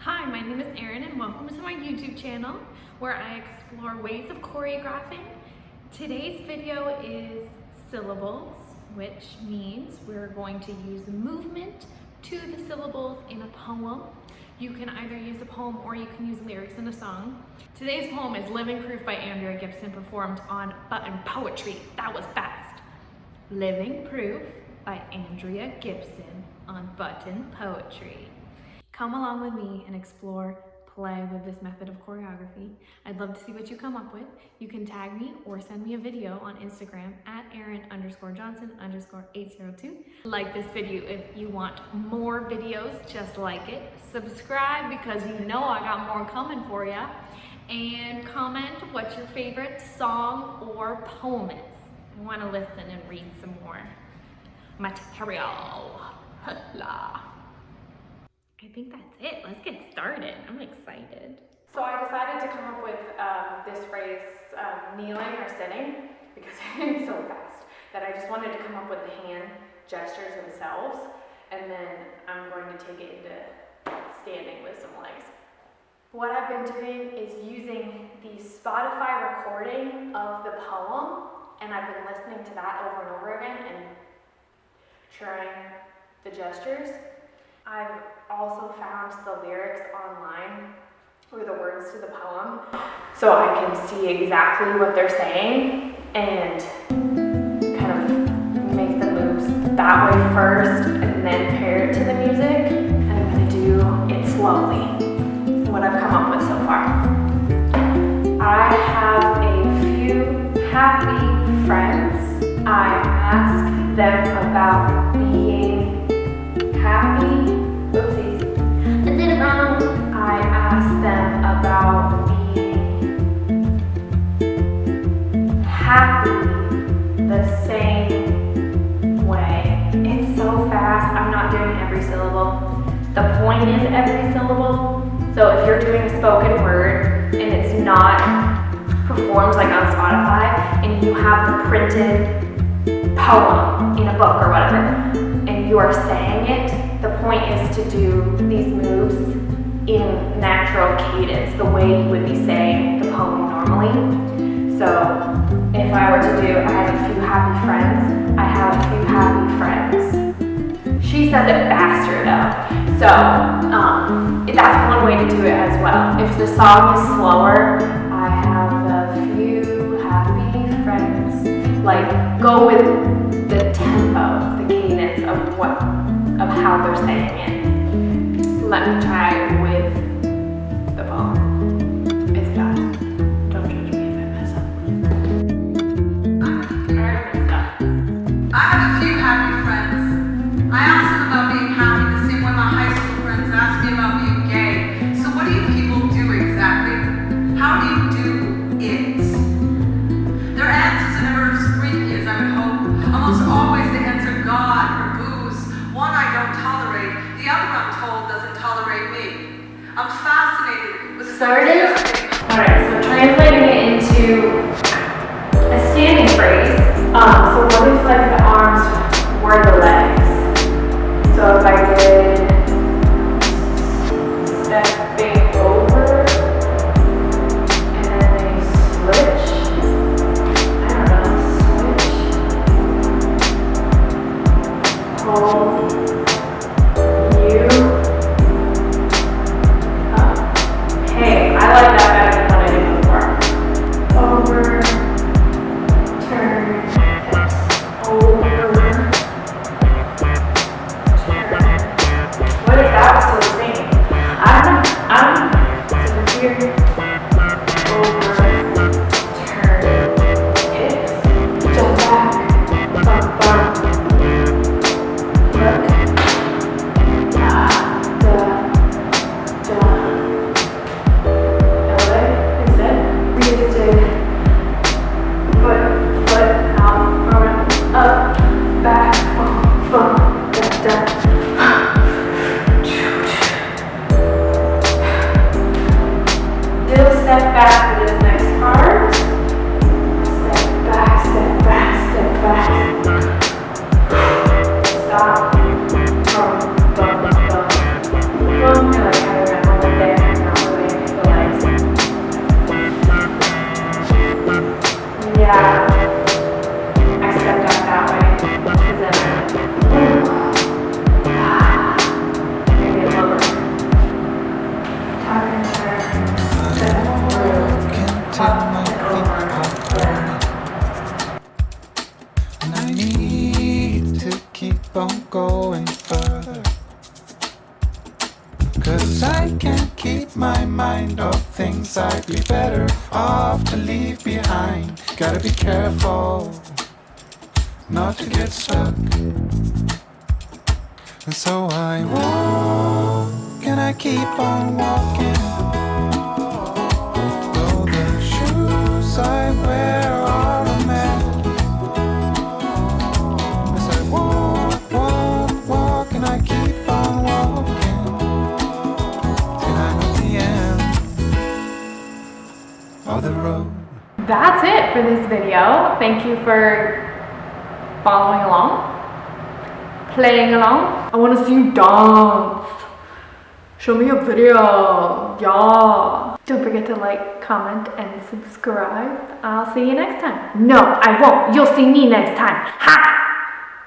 Hi, my name is Erin and welcome to my YouTube channel where I explore ways of choreographing. Today's video is syllables, which means we're going to use movement to the syllables in a poem. You can either use a poem or you can use lyrics in a song. Today's poem is Living Proof by Andrea Gibson, performed on Button Poetry. That was fast. Living Proof by Andrea Gibson on Button Poetry. Come along with me and explore, play with this method of choreography. I'd love to see what you come up with. You can tag me or send me a video on Instagram at Erin_Johnson_802. Like this video if you want more videos just like it. Subscribe because you know I got more coming for you. And comment what your favorite song or poem is. I want to listen and read some more material. I think that's it. Let's get started. I'm excited. So I decided to come up with this phrase, kneeling or sitting, because it's so fast that I just wanted to come up with the hand gestures themselves, and then I'm going to take it into standing with some legs. What I've been doing is using the Spotify recording of the poem, and I've been listening to that over and over again and trying the gestures. I've also found the lyrics online, or the words to the poem, so I can see exactly what they're saying and kind of make the moves that way first and then pair it to the music. And I'm going to do it slowly, what I've come up with so far. I have a few happy friends. I ask them about being happy. Oopsies. I did it wrong. I asked them about being happy the same way. It's so fast. I'm not doing every syllable. The point is every syllable. So if you're doing a spoken word and it's not performed like on Spotify and you have the printed poem in a book or whatever and you are saying it, the point is to do these moves in natural cadence, the way you would be saying the poem normally. So if I were to do, I have a few happy friends, I have a few happy friends. She says it faster though. So that's one way to do it as well. If the song is slower, I have a few happy friends. Like, go with the tempo, the cadence of how they're saying it. Let me try with the poem. It's fast. Don't judge me if I mess up. I already messed up. I have a few happy friends. I ask them about being happy the same way my high school friends ask me about being gay. So what do you people do exactly? How do you do it? Their answers are never as freaky as I would hope. Almost always they answer God or booze. One I don't tolerate, the other I'm told doesn't tolerate me. I'm fascinated with this idea of being. Alright, so translating it into a standing phrase. So what if like the arms were the legs? So if I did stepping over and then they switch. I don't know, switch. Hold you up. Hey, I like that better than what I did before. Over, turn, hips, over, turn. What if that was so the same? So here, over, turn, hips, jump back, bump, bump. Look. Step back for this next part. Step back, step back, step back. Stop. Bump, bump, bump. Bump. I like how I I can't keep my mind off things I'd be better off to leave behind. Gotta be careful not to get stuck. And so I walk and I keep on walking. Though the shoes I wear are a mess. As I walk, walk, walk, and I keep on walking till I'm at the end of the road. That's it for this video. Thank you for following along, playing along. I want to see you dance. Show me a video. Yeah. Don't forget to like, comment, and subscribe. I'll see you next time. No, I won't. You'll see me next time. Ha!